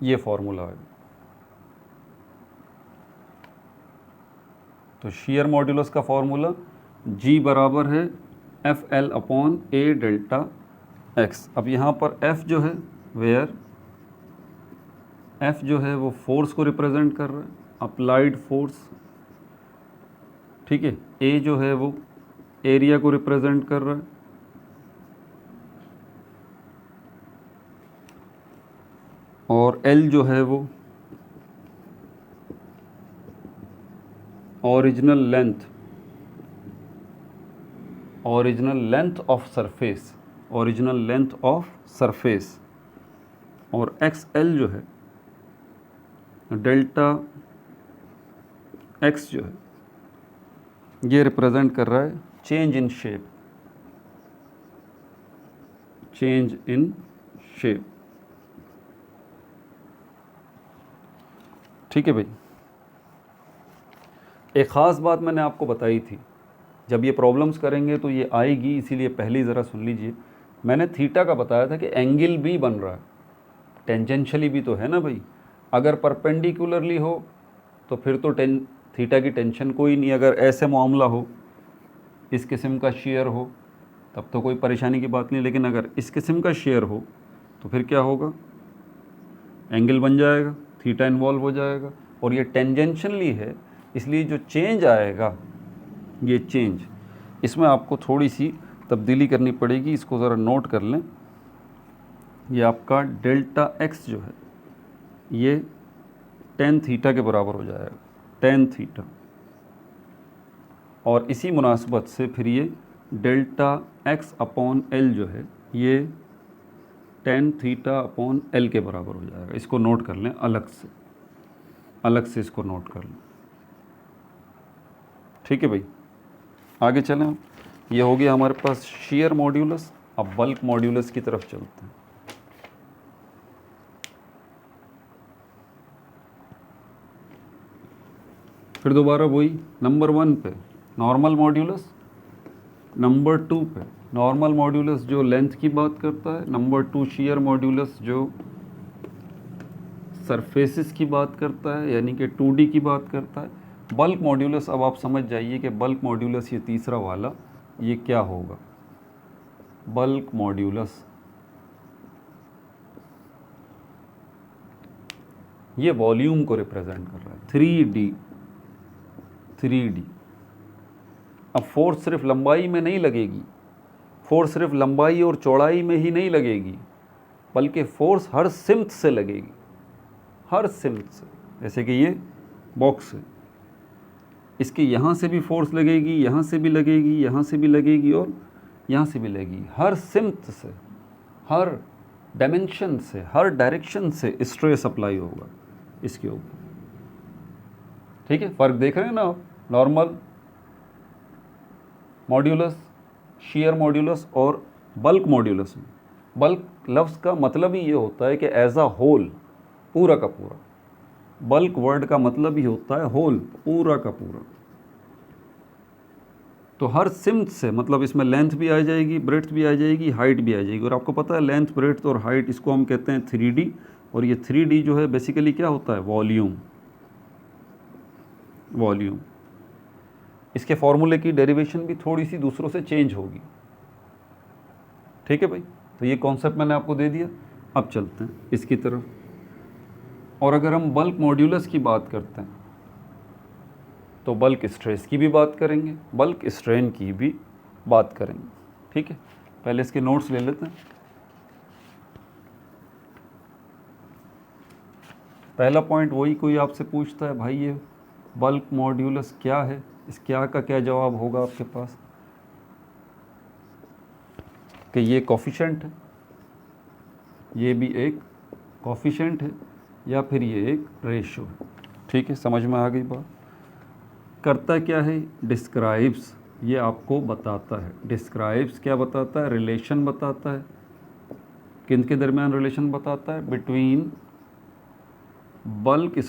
ये फॉर्मूला है। तो शियर मॉड्यूलस का फॉर्मूला G बराबर है एफ एल अपॉन ए डेल्टा एक्स। अब यहाँ पर F जो है, वेयर F जो है वो फोर्स को रिप्रेजेंट कर रहा है, अप्लाइड फोर्स। ठीक है, A जो है वो एरिया को रिप्रेजेंट कर रहा है, और L जो है वो original length of surface, original length of surface, और XL जो है, डेल्टा X जो है, ये रिप्रेजेंट कर रहा है change in shape, change in shape. ठीक है भाई, एक ख़ास बात मैंने आपको बताई थी, जब ये प्रॉब्लम्स करेंगे तो ये आएगी, इसीलिए पहले ज़रा सुन लीजिए। मैंने थीटा का बताया था कि एंगल भी बन रहा है, टेंजेंशियली भी तो है ना भाई। अगर परपेंडिकुलरली हो तो फिर तो थीटा की टेंशन कोई नहीं। अगर ऐसे मामला हो, इस किस्म का शेयर हो, तब तो कोई परेशानी की बात नहीं। लेकिन अगर इस किस्म का शेयर हो तो फिर क्या होगा, एंगल बन जाएगा, थीटा इन्वॉल्व हो जाएगा, और ये टेंजेंशनली है, इसलिए जो चेंज आएगा, ये चेंज, इसमें आपको थोड़ी सी तब्दीली करनी पड़ेगी। इसको ज़रा नोट कर लें। ये आपका डेल्टा एक्स जो है ये tan थीटा के बराबर हो जाएगा, tan थीटा। और इसी मुनासबत से फिर ये डेल्टा एक्स अपॉन एल जो है ये tan थीटा अपॉन एल के बराबर हो जाएगा। इसको नोट कर लें अलग से इसको नोट कर लें। ठीक है भाई, आगे चलें। ये हो गया हमारे पास shear मॉड्यूलस। अब बल्क मॉड्यूलस की तरफ चलते हैं। फिर दोबारा वही नंबर 1 पे नॉर्मल मॉड्यूलस, नंबर 2 पे नॉर्मल मॉड्यूलस जो लेंथ की बात करता है, नंबर 2 shear मॉड्यूलस जो सरफेसेस की बात करता है यानी कि 2D की बात करता है। बल्क मॉड्यूलस, अब आप समझ जाइए कि बल्क मॉड्यूलस ये तीसरा वाला ये क्या होगा। बल्क मॉड्यूलस ये वॉल्यूम को रिप्रेजेंट कर रहा है, 3D। अब फोर्स सिर्फ लंबाई में नहीं लगेगी, फोर्स सिर्फ लंबाई और चौड़ाई में ही नहीं लगेगी, बल्कि फोर्स हर सिमत से लगेगी, हर सिमत से। जैसे कि ये बॉक्स है, इसके यहाँ से भी फोर्स लगेगी, यहाँ से भी लगेगी, यहाँ से भी लगेगी और यहाँ से भी लगेगी। हर सिमत से, हर डायमेंशन से, हर डायरेक्शन से स्ट्रेस अप्लाई होगा इसके ऊपर। ठीक है, फ़र्क देख रहे हैं ना आप नॉर्मल मॉड्यूलस, shear मॉड्यूलस और बल्क मॉड्यूलस में। बल्क लफ्ज़ का मतलब ही ये होता है कि एज अ होल, पूरा का पूरा। बल्क वर्ड का मतलब ही होता है होल, पूरा का पूरा। तो हर सिमत से, मतलब इसमें लेंथ भी आ जाएगी, ब्रेड्थ भी आ जाएगी, हाइट भी आ जाएगी। और आपको पता है लेंथ, ब्रेड्थ और हाइट, इसको हम कहते हैं 3D। और ये 3D जो है बेसिकली क्या होता है, वॉल्यूम। इसके फॉर्मूले की डेरिवेशन भी थोड़ी सी दूसरों से चेंज होगी। ठीक है भाई, तो ये कॉन्सेप्ट मैंने आपको दे दिया। अब चलते हैं इसकी तरफ। और अगर हम बल्क मॉड्यूलस की बात करते हैं तो बल्क स्ट्रेस की भी बात करेंगे, बल्क स्ट्रेन की भी बात करेंगे। ठीक है, पहले इसके नोट्स ले लेते हैं। पहला पॉइंट, वही कोई आपसे पूछता है भाई ये बल्क मॉड्यूलस क्या है, इस क्या का क्या जवाब होगा आपके पास कि ये कोफिशिएंट है, ये भी एक कोफिशिएंट है, या फिर ये एक रेशो है। ठीक है, समझ में आ गई बात। करता क्या है, डिस्क्राइब्स, ये आपको बताता है। डिस्क्राइब्स क्या बताता है, रिलेशन बताता है। किन के दरमियान रिलेशन बताता है, between bulk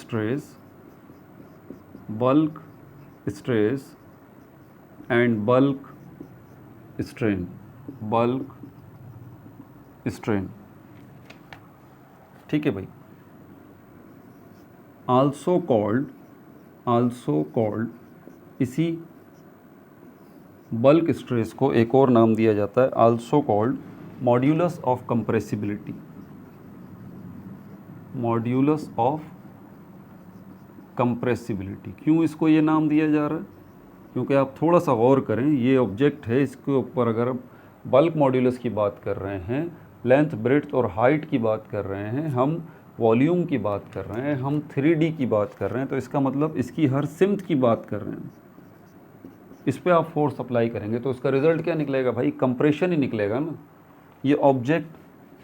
stress and bulk strain. ठीक है भाई। आल्सो कॉल्ड, इसी बल्क स्ट्रेस को एक और नाम दिया जाता है, also called modulus of compressibility. Modulus of compressibility. क्यों इसको ये नाम दिया जा रहा है, क्योंकि आप थोड़ा सा गौर करें, ये ऑब्जेक्ट है, इसके ऊपर अगर हम बल्क मॉड्यूलस की बात कर रहे हैं, लेंथ, ब्रेड्थ और हाइट की बात कर रहे हैं, हम वॉल्यूम की बात कर रहे हैं, हम 3D की बात कर रहे हैं, तो इसका मतलब इसकी हर सिमत की बात कर रहे हैं। इस पे आप फोर्स अप्लाई करेंगे तो उसका रिज़ल्ट क्या निकलेगा भाई, कंप्रेशन ही निकलेगा ना। ये ऑब्जेक्ट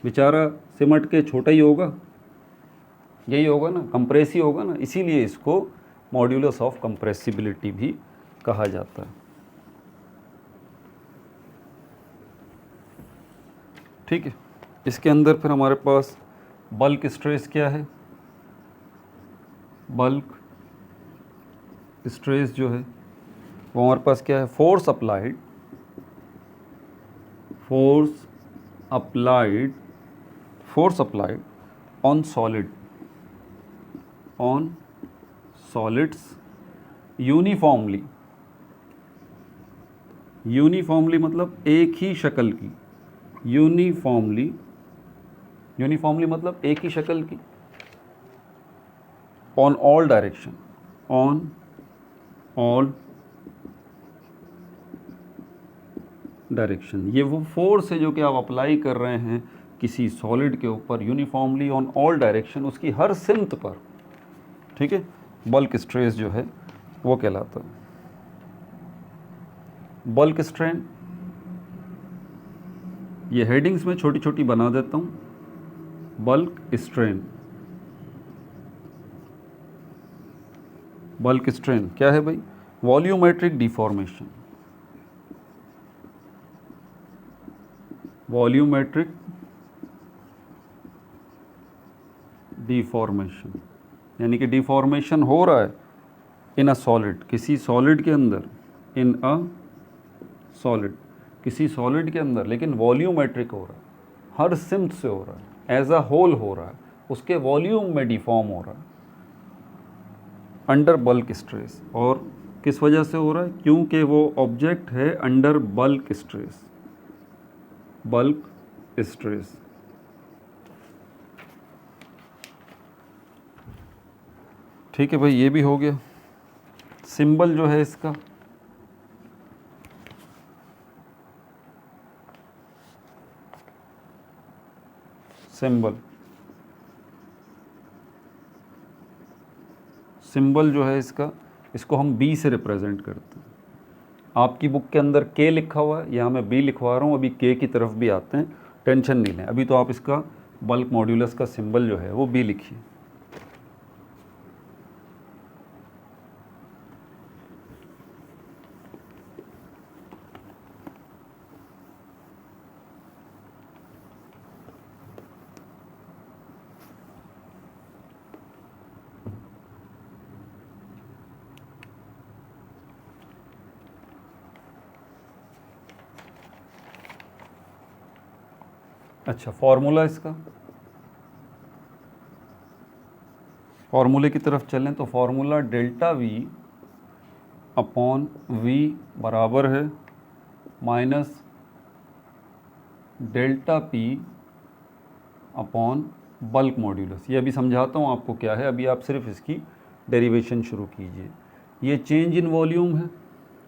बेचारा सिमट के छोटा ही होगा, यही होगा ना, कंप्रेस ही होगा ना। इसीलिए इसको मॉड्यूलस ऑफ कंप्रेसिबिलिटी भी कहा जाता है। ठीक है, इसके अंदर फिर हमारे पास बल्क स्ट्रेस क्या है। बल्क स्ट्रेस जो है वो हमारे पास क्या है, force applied on solids uniformly मतलब एक ही शक्ल की, यूनिफॉर्मली मतलब एक ही शक्ल की, ऑन ऑल डायरेक्शन। ये वो फोर्स है जो कि आप अप्लाई कर रहे हैं किसी सॉलिड के ऊपर यूनिफॉर्मली ऑन ऑल डायरेक्शन, उसकी हर सिमत पर, ठीक है, बल्क स्ट्रेस जो है वो कहलाता है। बल्क स्ट्रेन, ये हेडिंग्स में छोटी छोटी बना देता हूँ। बल्क स्ट्रेन, बल्क स्ट्रेन क्या है भाई? वॉल्यूमेट्रिक डिफॉर्मेशन, वॉल्यूमेट्रिक डिफॉर्मेशन, यानी कि डिफॉर्मेशन हो रहा है इन अ सॉलिड, किसी सॉलिड के अंदर, इन अ सॉलिड, किसी सॉलिड के अंदर, लेकिन वॉल्यूमेट्रिक हो रहा है, हर सिमत से हो रहा है, एज अ होल हो रहा है, उसके वॉल्यूम में डिफॉर्म हो रहा है अंडर बल्क स्ट्रेस। और किस वजह से हो रहा है? क्योंकि वो ऑब्जेक्ट है under bulk stress, bulk stress. ठीक है भाई, ये भी हो गया। सिंबल जो है इसका, सिंबल, सिंबल जो है इसका, इसको हम बी से रिप्रेजेंट करते हैं। आपकी बुक के अंदर के लिखा हुआ है, यहाँ मैं बी लिखवा रहा हूँ, अभी के की तरफ भी आते हैं, टेंशन नहीं लें। अभी तो आप इसका बल्क मॉड्यूलस का सिंबल जो है वो बी लिखिए। अच्छा, फॉर्मूला इसका, फॉर्मूले की तरफ चलें तो formula delta v upon v बराबर है minus delta p upon bulk modulus. ये अभी समझाता हूँ आपको क्या है, अभी आप सिर्फ इसकी डेरिवेशन शुरू कीजिए। ये चेंज इन वॉल्यूम है,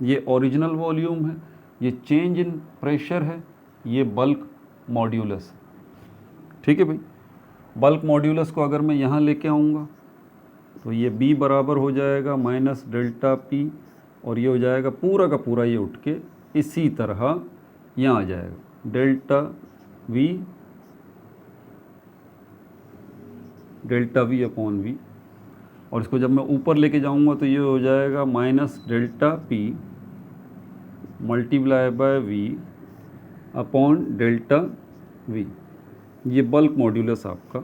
ये ओरिजिनल वॉल्यूम है, ये चेंज इन प्रेशर है, ये बल्क मॉड्यूलस। ठीक है भाई, बल्क मॉड्यूलस को अगर मैं यहाँ लेके आऊँगा तो ये B बराबर हो जाएगा माइनस डेल्टा पी, और ये हो जाएगा पूरा का पूरा, ये उठ के इसी तरह यहाँ आ जाएगा डेल्टा वी अपॉन वी। और इसको जब मैं ऊपर लेके जाऊँगा तो ये हो जाएगा minus delta p multiply by v upon delta v. ये बल्क मॉड्यूलस आपका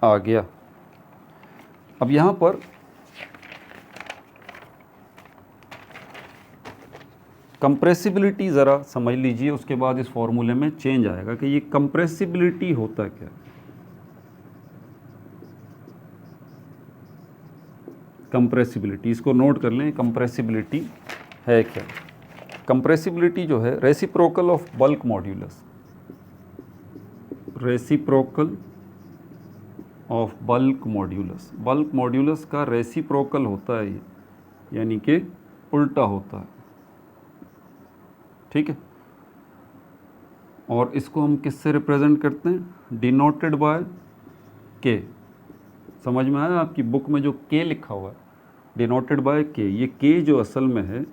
आ गया। अब यहाँ पर कंप्रेसिबिलिटी ज़रा समझ लीजिए, उसके बाद इस फॉर्मूले में चेंज आएगा कि ये कंप्रेसिबिलिटी होता क्या है। कंप्रेसिबिलिटी, इसको नोट कर लें, कंप्रेसिबिलिटी है क्या? कंप्रेसिबिलिटी जो है reciprocal of bulk modulus, reciprocal of bulk modulus, bulk modulus का रेसिप्रोकल होता है ये, यानी कि उल्टा होता है। ठीक है, और इसको हम किससे रिप्रेजेंट करते हैं? डिनोटेड बाय के। समझ में आया? आपकी बुक में जो के लिखा हुआ है डिनोटेड बाय के, ये के जो असल में है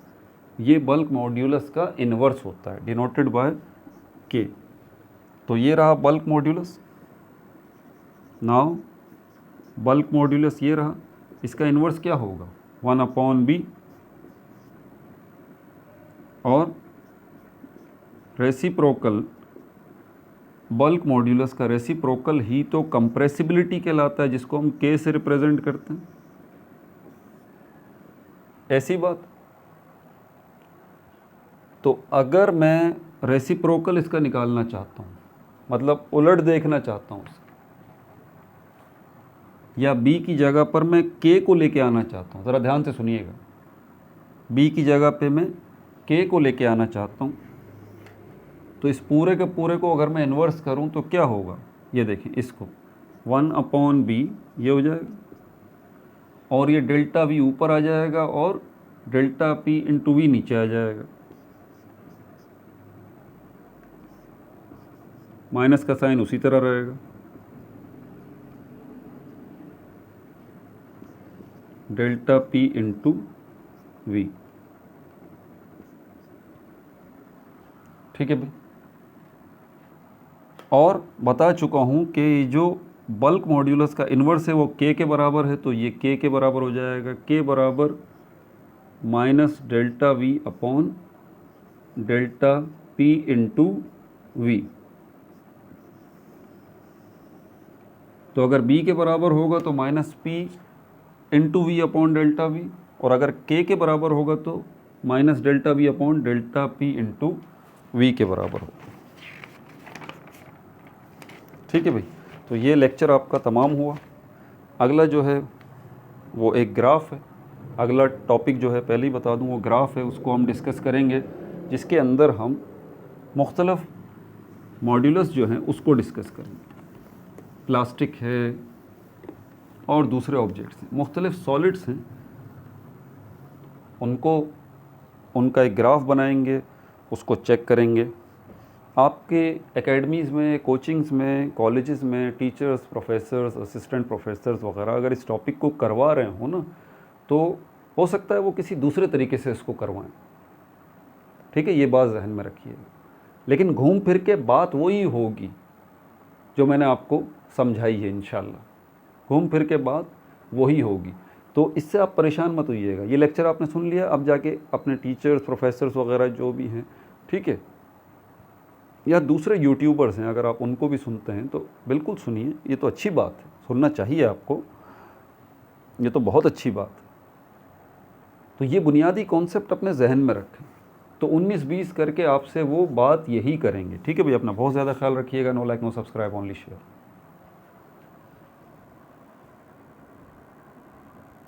ये बल्क मॉड्यूलस का इन्वर्स होता है, डिनोटेड बाय के। तो ये रहा bulk modulus. Now bulk modulus ये रहा, इसका इन्वर्स क्या होगा? 1 अपॉन बी, और रेसिप्रोकल बल्क मॉड्यूलस का रेसिप्रोकल ही तो कंप्रेसिबिलिटी कहलाता है, जिसको हम के से रिप्रेजेंट करते हैं। ऐसी बात। तो अगर मैं रेसिप्रोकल इसका निकालना चाहता हूँ, मतलब उलट देखना चाहता हूँ, या बी की जगह पर मैं के को लेके आना चाहता हूँ, ज़रा ध्यान से सुनिएगा, बी की जगह पे मैं के को लेके आना चाहता हूँ, तो इस पूरे के पूरे को अगर मैं इन्वर्स करूँ तो क्या होगा? ये देखें, इसको 1 अपॉन बी ये हो जाएगा, और ये डेल्टा वी ऊपर आ जाएगा, और डेल्टा पी इंटू वी नीचे आ जाएगा। माइनस का साइन उसी तरह रहेगा, डेल्टा पी इंटू वी। ठीक है भाई, और बता चुका हूँ कि जो बल्क मॉड्यूलस का इन्वर्स है वो के बराबर है, तो ये के बराबर हो जाएगा, के बराबर minus delta v upon delta p into v. तो अगर बी के बराबर होगा तो minus p into v upon delta v, और अगर के बराबर होगा तो minus delta v upon delta p into v के बराबर होगा। ठीक है भाई, तो ये लेक्चर आपका तमाम हुआ। अगला जो है वो एक ग्राफ है, अगला टॉपिक जो है पहले ही बता दूं वो ग्राफ है, उसको हम डिस्कस करेंगे, जिसके अंदर हम मुख्तलफ़ मॉड्यूलस जो हैं उसको डिस्कस करेंगे। प्लास्टिक है और दूसरे ऑब्जेक्ट्स हैं, मुख्तलिफ सॉलिड्स हैं, उनका एक ग्राफ बनाएंगे, उसको चेक करेंगे। आपके एकेडमीज़ में, कोचिंग्स में, कॉलेजेस में टीचर्स, प्रोफेसर्स, असिस्टेंट प्रोफेसर्स वगैरह अगर इस टॉपिक को करवा रहे हो ना, तो हो सकता है वो किसी दूसरे तरीके से इसको करवाएं। ठीक है, ये बात जहन में रखिएगा, लेकिन घूम फिर के बात वही होगी जो मैंने आपको समझाई है। इंशाल्लाह घूम फिर के बात वही होगी, तो इससे आप परेशान मत होइएगा। ये लेक्चर आपने सुन लिया, अब जाके अपने टीचर्स, प्रोफेसर्स वगैरह जो भी हैं, ठीक है, या दूसरे यूट्यूबर्स हैं, अगर आप उनको भी सुनते हैं तो बिल्कुल सुनिए, ये तो अच्छी बात है, सुनना चाहिए आपको, ये तो बहुत अच्छी बात है। तो ये बुनियादी कॉन्सेप्ट अपने जहन में रखें, तो 19-20 करके आपसे वो बात यही करेंगे। ठीक है भाई, अपना बहुत ज़्यादा ख्याल रखिएगा। No like no subscribe, only share.